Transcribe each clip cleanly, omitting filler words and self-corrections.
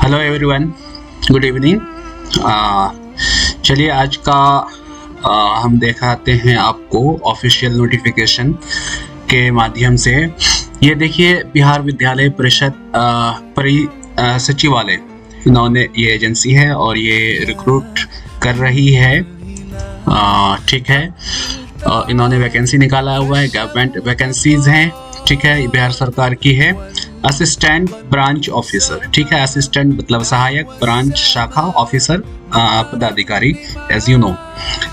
Hello everyone, good evening. चलिए आज का हम दिखाते हैं आपको ऑफिशियल नोटिफिकेशन के माध्यम से। ये देखिए, बिहार विद्यालय परिषद सचिवालय, इन्होंने ये एजेंसी है और ये रिक्रूट कर रही है। ठीक है, इन्होंने वैकेंसी निकाला हुआ है, गवर्नमेंट वैकेंसीज हैं। ठीक है, बिहार सरकार की है। असिस्टेंट ब्रांच ऑफिसर, ठीक है, असिस्टेंट मतलब सहायक, ब्रांच शाखा, ऑफिसर पदाधिकारी, एज यू नो,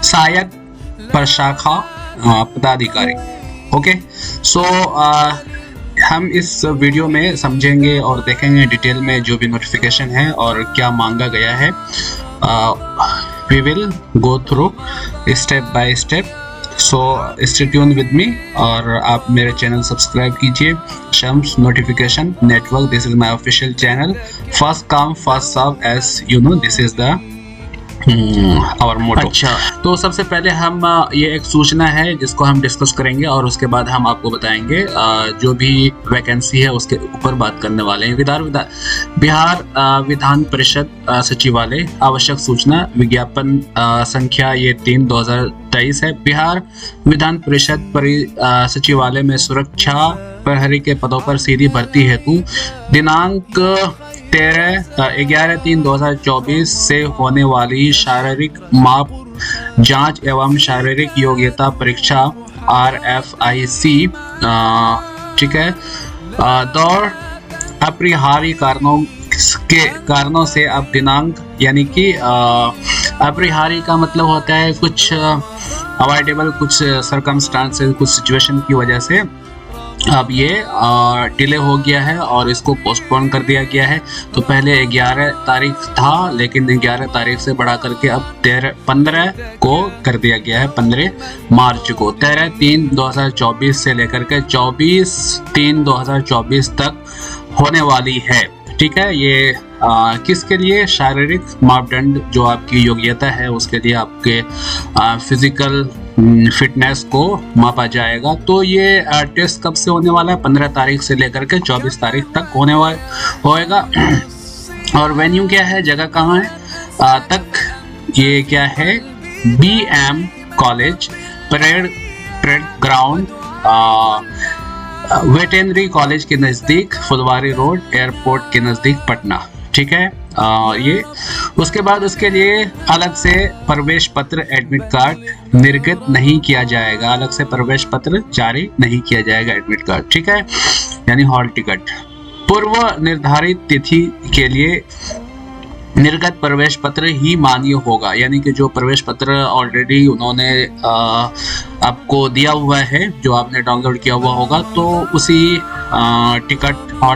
सहायक प्रशाखा पदाधिकारी। ओके, सो हम इस वीडियो में समझेंगे और देखेंगे डिटेल में जो भी नोटिफिकेशन है और क्या मांगा गया है। We will go through step by step, so stay tune with me. और आप मेरे चैनल सब्सक्राइब कीजिए, शम्स notification network. This is my official channel, first come first serve, as you know, this is the our motto. अच्छा, तो सबसे पहले हम ये एक सूचना है जिसको हम डिस्कस करेंगे और उसके बाद हम आपको बताएंगे जो भी वैकेंसी है उसके ऊपर बात करने वाले हैं। बिहार विधान परिषद सचिवालय आवश्यक सूचना विज्ञापन संख्या ये 3/2023 है। बिहार विधान परिषद सचिवालय में सुरक्षा प्रहरी के पदों पर सीधी भर्ती हेतु दिनांक 11/3/2024 से होने वाली शारीरिक माप जांच एवं शारीरिक योग्यता परीक्षा RFIC, ठीक है, दौड़ अपरिहार्य कारणों से अब दिनांक, यानी कि अपरिहार्य का मतलब होता है कुछ अवॉइडेबल, कुछ सर्कमस्टांसेस, कुछ सिचुएशन की वजह से अब ये डिले हो गया है और इसको पोस्टपोन कर दिया गया है। तो पहले 11 तारीख था, लेकिन 11 तारीख से बढ़ा करके अब 15 को कर दिया गया है, 15 मार्च को। 13/3/2024 से लेकर के 24/3/2024 तक होने वाली है। ठीक है, ये किसके लिए? शारीरिक मापदंड, जो आपकी योग्यता है उसके लिए आपके फिजिकल फिटनेस को मापा जाएगा। तो ये टेस्ट कब से होने वाला है? 15 तारीख से लेकर के 24 तारीख तक होएगा। और वेन्यू क्या है, जगह कहाँ है तक? ये क्या है? BM college, parade ground, veterinary college के नज़दीक, फुलवारी रोड, एयरपोर्ट के नज़दीक, पटना। ठीक है, ये उसके बाद उसके लिए अलग से प्रवेश पत्र, एडमिट कार्ड निर्गत नहीं किया जाएगा। अलग से प्रवेश पत्र जारी नहीं किया जाएगा, एडमिट कार्ड। ठीक है, यानी हॉल टिकट। पूर्व निर्धारित तिथि के लिए निर्गत प्रवेश पत्र ही मान्य होगा, यानी कि जो प्रवेश पत्र ऑलरेडी उन्होंने आपको दिया हुआ है, जो आपने डाउनलोड किया हुआ होगा, तो उसी हॉल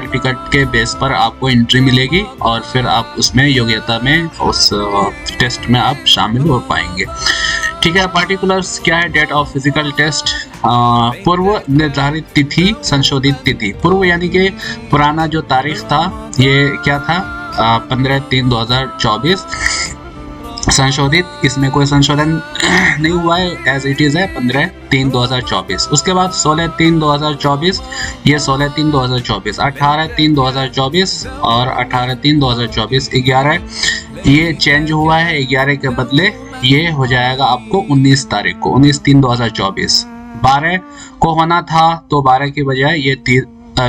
टिकट के बेस पर आपको एंट्री मिलेगी और फिर आप उसमें योग्यता में, उस टेस्ट में आप शामिल हो पाएंगे। ठीक है, पार्टिकुलर्स क्या है? डेट ऑफ फिजिकल टेस्ट, पूर्व निर्धारित तिथि, संशोधित तिथि। पूर्व यानी कि पुराना जो तारीख था, ये क्या था? 15/3/2024। संशोधित, इसमें कोई संशोधन नहीं हुआ है, एज इट इज है 15/3/2024। उसके बाद 16/3/2024, ये 16/3/2024, 18/3/2024 और 18/3/2024, 11 ये चेंज हुआ है, 11 के बदले ये हो जाएगा आपको 19 तारीख को, 19/3/2024। 12 को होना था, तो 12 की बजाय ये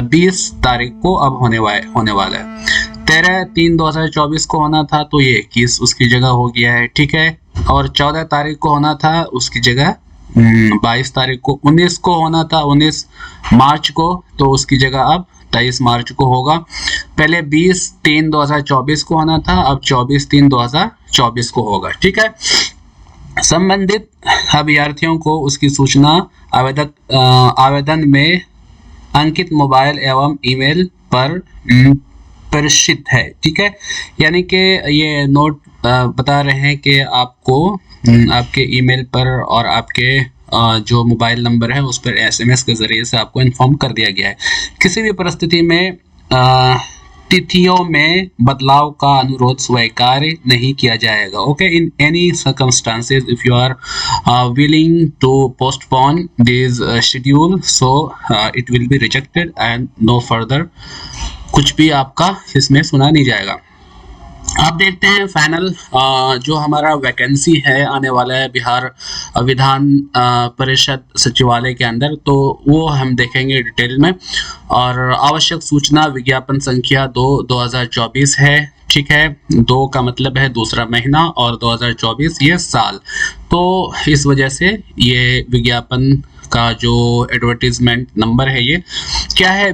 20 तारीख को अब होने वाला है। 13/3/2024 को होना था, तो ये 21 उसकी जगह हो गया है। ठीक है, और 14 तारीख को होना था, उसकी जगह 22 तारीख को। 19 को होना था, 19 मार्च को, तो उसकी जगह अब 23 मार्च को होगा। पहले 20/3/2024 को होना था, अब 24/3/2024 को होगा। ठीक है, संबंधित अभ्यर्थियों को उसकी सूचना आवेदन में अंकित मोबाइल एवं ईमेल पर प्रेषित है। ठीक है, यानी कि ये नोट बता रहे हैं कि आपको आपके ईमेल पर और आपके जो मोबाइल नंबर है उस पर SMS के जरिए से आपको इन्फॉर्म कर दिया गया है। किसी भी परिस्थिति में तिथियों में बदलाव का अनुरोध स्वीकार नहीं किया जाएगा। Okay, in any circumstances if you are willing to postpone this schedule, so it will be rejected and no further कुछ भी आपका इसमें सुना नहीं जाएगा। आप देखते हैं फाइनल जो हमारा वैकेंसी है आने वाला है बिहार विधान परिषद सचिवालय के अंदर, तो वो हम देखेंगे डिटेल में। और आवश्यक सूचना विज्ञापन संख्या 2/2024 है, ठीक है। 2 का मतलब है दूसरा महीना और 2024 ये साल, तो इस वजह से ये विज्ञापन का जो एडवर्टीजमेंट नंबर है ये क्या है,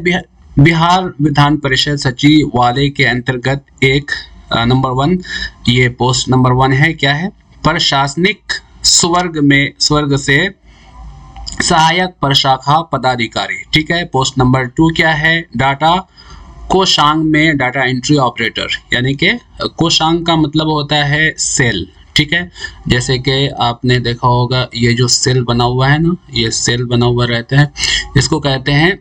बिहार विधान परिषद सचिवालय के अंतर्गत एक नंबर 1, ये पोस्ट नंबर 1 है, क्या है, प्रशासनिक स्वर्ग से सहायक प्रशाखा पदाधिकारी, ठीक है। पोस्ट नंबर 2 क्या है, डाटा कोषांग में डाटा एंट्री ऑपरेटर, यानी कि कोषांग का मतलब होता है सेल, ठीक है। जैसे कि आपने देखा होगा ये जो सेल बना हुआ है ना, ये सेल बना हुआ रहता है, इसको कहते हैं,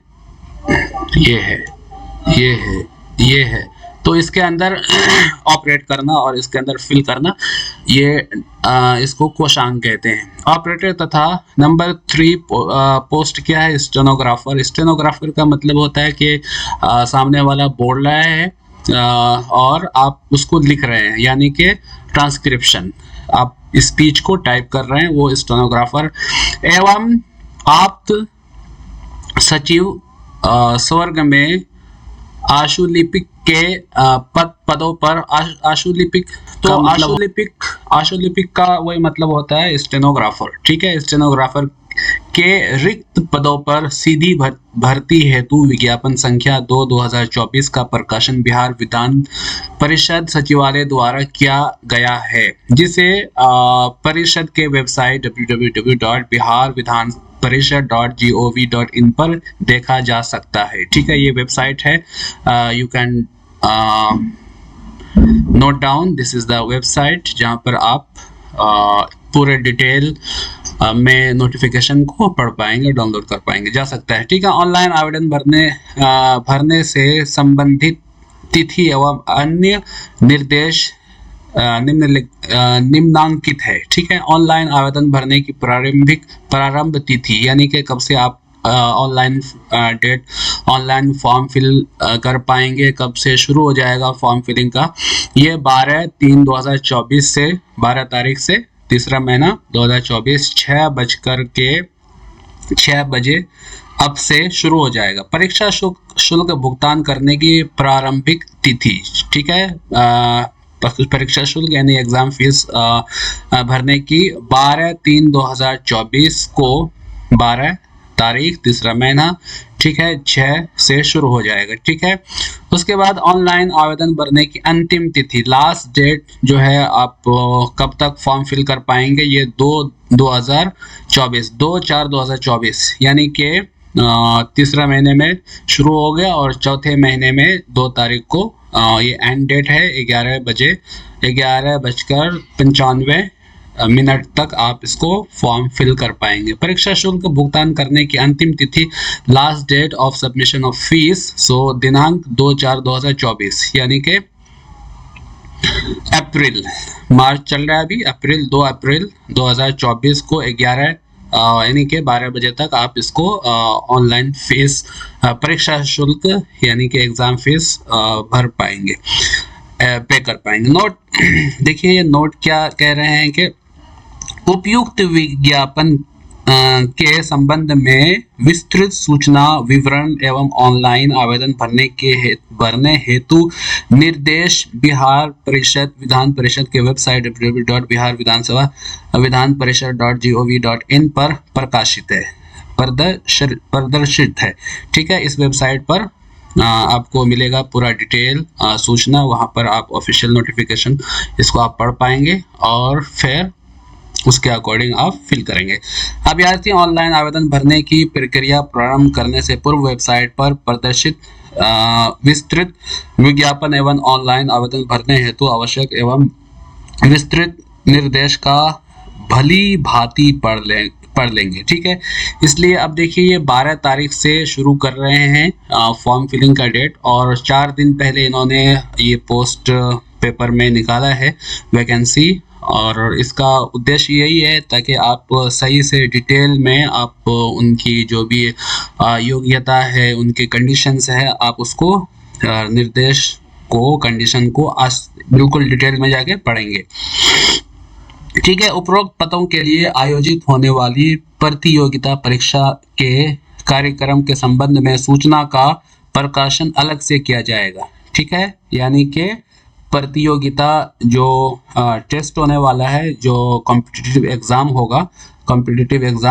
ये है, ये है, ये है, तो इसके अंदर ऑपरेट करना और इसके अंदर फिल करना, ये इसको कोषांग कहते हैं, ऑपरेटर। तथा नंबर 3 पोस्ट क्या है, स्टेनोग्राफर। स्टेनोग्राफर का मतलब होता है कि सामने वाला बोल रहा है और आप उसको लिख रहे हैं, यानी कि ट्रांसक्रिप्शन, आप स्पीच को टाइप कर रहे हैं, वो स्टेनोग्राफर। एवं आप्त सचिव स्वर्ग में आशुलिपिक के पदों पर आशुलिपिक, तो आशुलिपिक का वही मतलब होता है स्टेनोग्राफर, ठीक है। स्टेनोग्राफर के रिक्त पदों पर सीधी भर्ती हेतु विज्ञापन संख्या 2/2024 का प्रकाशन बिहार विधान परिषद सचिवालय द्वारा किया गया है, जिसे परिषद के वेबसाइट www.biharvidhanparishad.gov.in पर देखा जा सकता है, ठीक है। ये वेबसाइट है, you can note down, this is the website जहां पर आप पूरे डिटेल में नोटिफिकेशन को पढ़ पाएंगे, डाउनलोड कर पाएंगे, जा सकता है, ठीक है। ऑनलाइन आवेदन भरने से संबंधित तिथि एवं अन्य निर्देश निम्नांकित है, ठीक है। ऑनलाइन आवेदन भरने की प्रारंभ तिथि, यानी कि कब से आप online date, online form fill कर पाएंगे, कब से शुरू हो जाएगा फॉर्म फिलिंग का, ये 12/3/2024 से 12 तारीख से तीसरा महीना 2024 6 बजे अब से शुरू हो जाएगा। परीक्षा शुल्क भुगतान करने की प्रारंभिक तिथि, ठीक है। परीक्षा शुल्क यानी एग्जाम फीस भरने की 12/3/2024 को 12 तारीख तीसरा महीना, ठीक है, 6 से शुरू हो जाएगा, ठीक है। उसके बाद ऑनलाइन आवेदन भरने की अंतिम तिथि, लास्ट डेट जो है, आप कब तक फॉर्म फिल कर पाएंगे, ये 2/4/2024, यानी कि तीसरा महीने में शुरू हो गया और चौथे महीने में 2 तारीख को ये एंड डेट है, 11:95 तक आप इसको फॉर्म फिल कर पाएंगे। परीक्षा शुल्क भुगतान करने की अंतिम तिथि, last date of submission of fees, so दिनांक 2/4/2024, यानी कि अप्रैल, मार्च चल रहा है अभी, 2 अप्रैल 2024 को 11 यानी कि 12 बजे तक आप इसको ऑनलाइन फीस, परीक्षा शुल्क यानी कि एग्जाम फीस भर पाएंगे, पे कर पाएंगे। नोट देखिए, ये नोट क्या कह रहे हैं कि उपयुक्त विज्ञापन के संबंध में विस्तृत सूचना विवरण एवं ऑनलाइन आवेदन भरने हेतु निर्देश विधान परिषद के वेबसाइट www.biharvidhanparishad.gov.in पर प्रदर्शित है, ठीक है। इस वेबसाइट पर आपको मिलेगा पूरा डिटेल सूचना, वहां पर आप ऑफिशियल नोटिफिकेशन इसको आप पढ़ पाएंगे और फिर उसके अकॉर्डिंग आप फिल करेंगे। अभ्यर्थी ऑनलाइन आवेदन भरने की प्रक्रिया प्रारंभ करने से पूर्व वेबसाइट पर प्रदर्शित विस्तृत विज्ञापन एवं ऑनलाइन आवेदन भरने हेतु आवश्यक एवं विस्तृत निर्देश का भली भांति पढ़ लेंगे, ठीक है। इसलिए अब देखिए, ये 12 तारीख से शुरू कर रहे हैं फॉर्म फिलिंग का डेट, और 4 दिन पहले इन्होंने ये पोस्ट पेपर में निकाला है वैकेंसी, और इसका उद्देश्य यही है ताकि आप सही से डिटेल में आप उनकी जो भी योग्यता है, उनके कंडीशंस है, आप उसको निर्देश को कंडीशन को बिल्कुल डिटेल में जाके पढ़ेंगे। ठीक है, उपरोक्त पदों के लिए आयोजित होने वाली प्रतियोगिता परीक्षा के कार्यक्रम के संबंध में सूचना का प्रकाशन अलग से किया जाएगा। ठीक है, यानी कि प्रतियोगिता जो टेस्ट होने वाला है, जो कॉम्पिटिटिव एग्जाम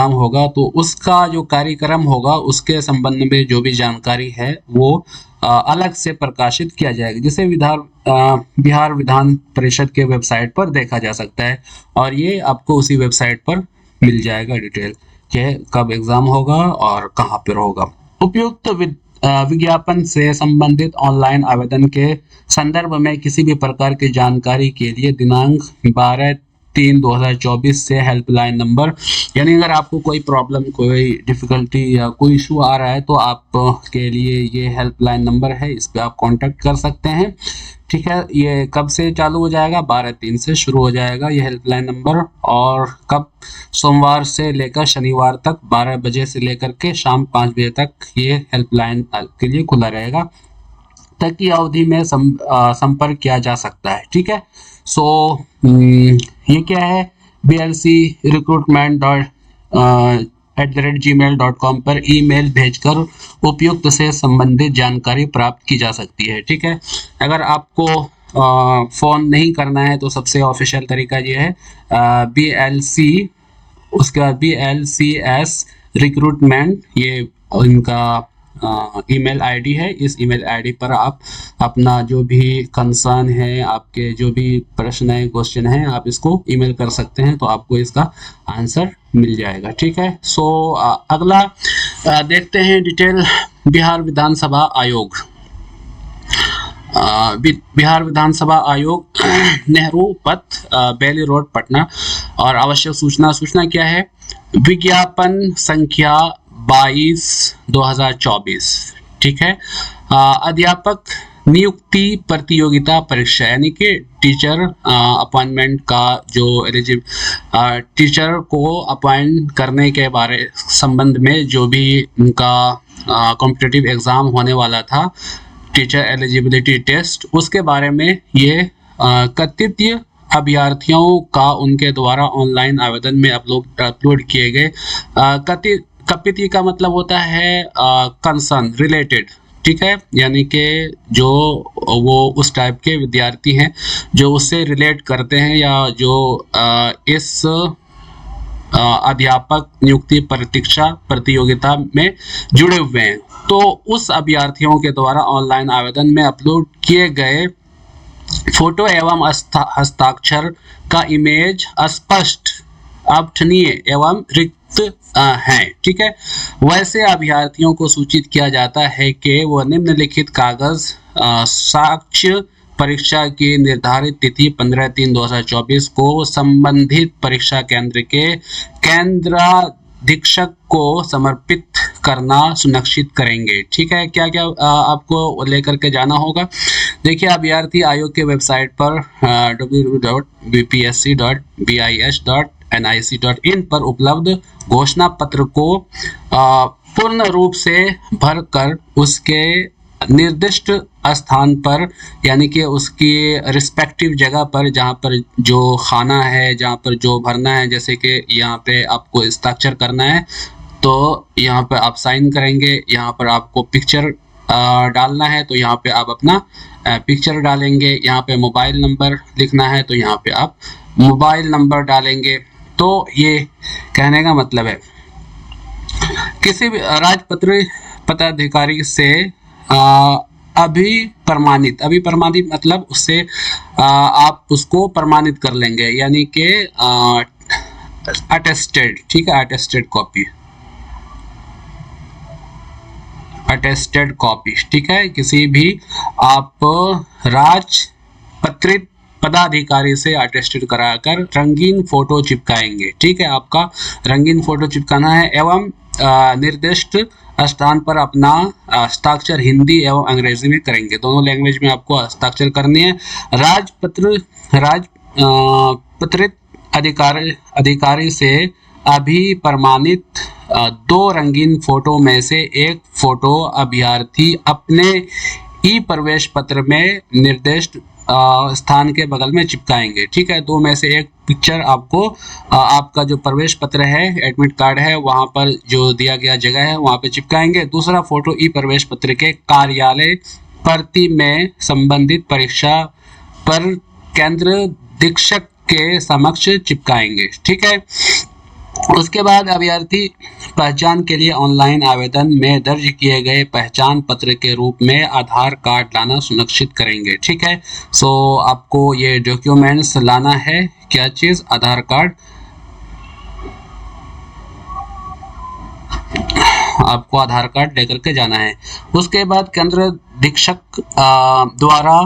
होगा, तो उसका जो कार्यक्रम होगा उसके संबंध में जो भी जानकारी है वो अलग से प्रकाशित किया जाएगा, जिसे बिहार विधान परिषद के वेबसाइट पर देखा जा सकता है, और ये आपको उसी वेबसाइट पर मिल जाएगा डिटेल कि कब एग्जाम होगा और कहाँ पर होगा। उपयुक्त विज्ञापन से संबंधित ऑनलाइन आवेदन के संदर्भ में किसी भी प्रकार की जानकारी के लिए दिनांक 12/3/2024 से हेल्पलाइन नंबर, यानी अगर आपको कोई प्रॉब्लम, कोई डिफिकल्टी या कोई इशू आ रहा है तो आपके लिए ये हेल्पलाइन नंबर है, इस पे आप कांटेक्ट कर सकते हैं। ठीक है, ये कब से चालू हो जाएगा? 12/3 से शुरू हो जाएगा ये हेल्पलाइन नंबर, और कब? सोमवार से लेकर शनिवार तक 12 बजे से लेकर के शाम 5 बजे तक ये हेल्पलाइन के लिए खुला रहेगा, तक की अवधि में संपर्क किया जा सकता है। ठीक है, सो ये क्या है? blcrecruitment@gmail.com पर ईमेल भेजकर उपयुक्त से संबंधित जानकारी प्राप्त की जा सकती है। ठीक है, अगर आपको फ़ोन नहीं करना है तो सबसे ऑफिशियल तरीका ये है BLC, उसके बाद BLCS रिक्रूटमेंट, ये इनका ईमेल आईडी है। इस ईमेल आईडी पर आप अपना जो भी कंसर्न है, आपके जो भी प्रश्न है, क्वेश्चन है, आप इसको ईमेल कर सकते हैं, तो आपको इसका आंसर मिल जाएगा। ठीक है, सो अगला देखते हैं डिटेल बिहार विधानसभा आयोग। बिहार विधानसभा आयोग नेहरू पथ, बेली रोड, पटना। और आवश्यक सूचना क्या है? विज्ञापन संख्या 22/2024। ठीक है, अध्यापक नियुक्ति प्रतियोगिता परीक्षा, यानी कि टीचर अपॉइंटमेंट का जो टीचर को अपॉइंट करने के संबंध में जो भी उनका कॉम्पिटिटिव एग्जाम होने वाला था, टीचर एलिजिबिलिटी टेस्ट, उसके बारे में ये कथित अभ्यर्थियों का उनके द्वारा ऑनलाइन आवेदन में अपलोड किए गए कथित का मतलब होता है कंसर्न, रिलेटेड। ठीक है, यानी कि जो वो उस टाइप के विद्यार्थी हैं जो उससे रिलेट करते हैं, या जो इस अध्यापक नियुक्ति परीक्षा प्रतियोगिता में जुड़े हुए हैं, तो उस अभ्यर्थियों के द्वारा ऑनलाइन आवेदन में अपलोड किए गए फोटो एवं हस्ताक्षर का इमेज अस्पष्ट, अपठनीय एवं रिक्त हैं। ठीक है, वैसे अभ्यर्थियों को सूचित किया जाता है कि वो निम्नलिखित कागज साक्ष्य परीक्षा की निर्धारित तिथि 15/3/2024 को संबंधित परीक्षा केंद्र के केंद्राधीक्षक को समर्पित करना सुनिश्चित करेंगे। ठीक है, क्या क्या आपको लेकर के जाना होगा? देखिए, अभ्यर्थी आयोग के वेबसाइट पर www.bpsc.bis.nic.in पर उपलब्ध घोषणा पत्र को पूर्ण रूप से भरकर उसके निर्दिष्ट स्थान पर, यानी कि उसकी रिस्पेक्टिव जगह पर, जहाँ पर जो खाना है, जहाँ पर जो भरना है, जैसे कि यहाँ पे आपको हस्ताक्षर करना है तो यहाँ पर आप साइन करेंगे, यहाँ पर आपको पिक्चर डालना है तो यहाँ पे आप अपना पिक्चर डालेंगे, यहाँ पे मोबाइल नंबर लिखना है तो यहाँ पे आप मोबाइल नंबर डालेंगे। तो ये कहने का मतलब है किसी भी राजपत्र पदाधिकारी से अभी प्रमाणित मतलब उससे आप उसको प्रमाणित कर लेंगे, यानी कि अटेस्टेड। ठीक है, अटेस्टेड कॉपी। ठीक है, किसी भी आप राजपत्रित पदाधिकारी से अटेस्टेड कराकर रंगीन फोटो चिपकाएंगे। ठीक है, आपका रंगीन फोटो चिपकाना है एवं निर्दिष्ट स्थान पर अपना हस्ताक्षर हिंदी एवं अंग्रेजी में करेंगे, दोनों लैंग्वेज में आपको हस्ताक्षर करनी है। राजपत्रित अधिकारी से अभी प्रमाणित 2 रंगीन फोटो में से एक फोटो अभ्यर्थी अपने ई प्रवेश पत्र में निर्दिष्ट स्थान के बगल में चिपकाएंगे। ठीक है, दो में से एक पिक्चर आपको आपका जो प्रवेश पत्र है, एडमिट कार्ड है, वहां पर जो दिया गया जगह है वहां पे चिपकाएंगे। दूसरा फोटो ई प्रवेश पत्र के कार्यालय प्रति में संबंधित परीक्षा पर केंद्र दीक्षक के समक्ष चिपकाएंगे। ठीक है, उसके बाद अभ्यर्थी पहचान के लिए ऑनलाइन आवेदन में दर्ज किए गए पहचान पत्र के रूप में आधार कार्ड लाना सुनिश्चित करेंगे। ठीक है, सो आपको ये डॉक्यूमेंट्स लाना है, क्या चीज, आधार कार्ड, आपको आधार कार्ड लेकर के जाना है। उसके बाद केंद्र दीक्षक द्वारा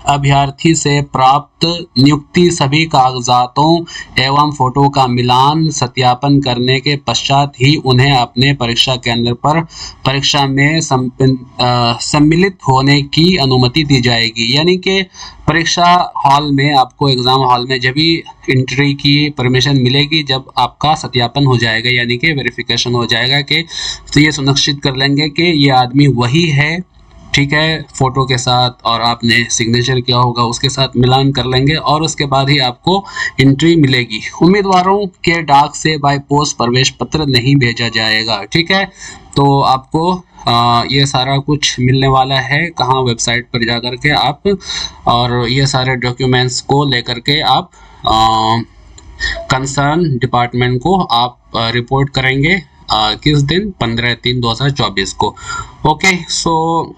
अभ्यर्थी से प्राप्त नियुक्ति सभी कागजातों एवं फोटो का मिलान सत्यापन करने के पश्चात ही उन्हें अपने परीक्षा केंद्र पर परीक्षा में सम्मिलित होने की अनुमति दी जाएगी। यानी कि परीक्षा हॉल में, आपको एग्जाम हॉल में जब भी एंट्री की परमिशन मिलेगी जब आपका सत्यापन हो जाएगा, यानी कि वेरिफिकेशन हो जाएगा कि तो ये सुनिश्चित कर लेंगे कि ये आदमी वही है। ठीक है, फोटो के साथ और आपने सिग्नेचर किया होगा उसके साथ मिलान कर लेंगे और उसके बाद ही आपको एंट्री मिलेगी। उम्मीदवारों के डाक से बाय पोस्ट प्रवेश पत्र नहीं भेजा जाएगा। ठीक है, तो आपको ये सारा कुछ मिलने वाला है, कहाँ, वेबसाइट पर जा कर के आप, और ये सारे डॉक्यूमेंट्स को लेकर के आप कंसर्न डिपार्टमेंट को आप रिपोर्ट करेंगे किस दिन, 15/3/2024 को। ओके, सो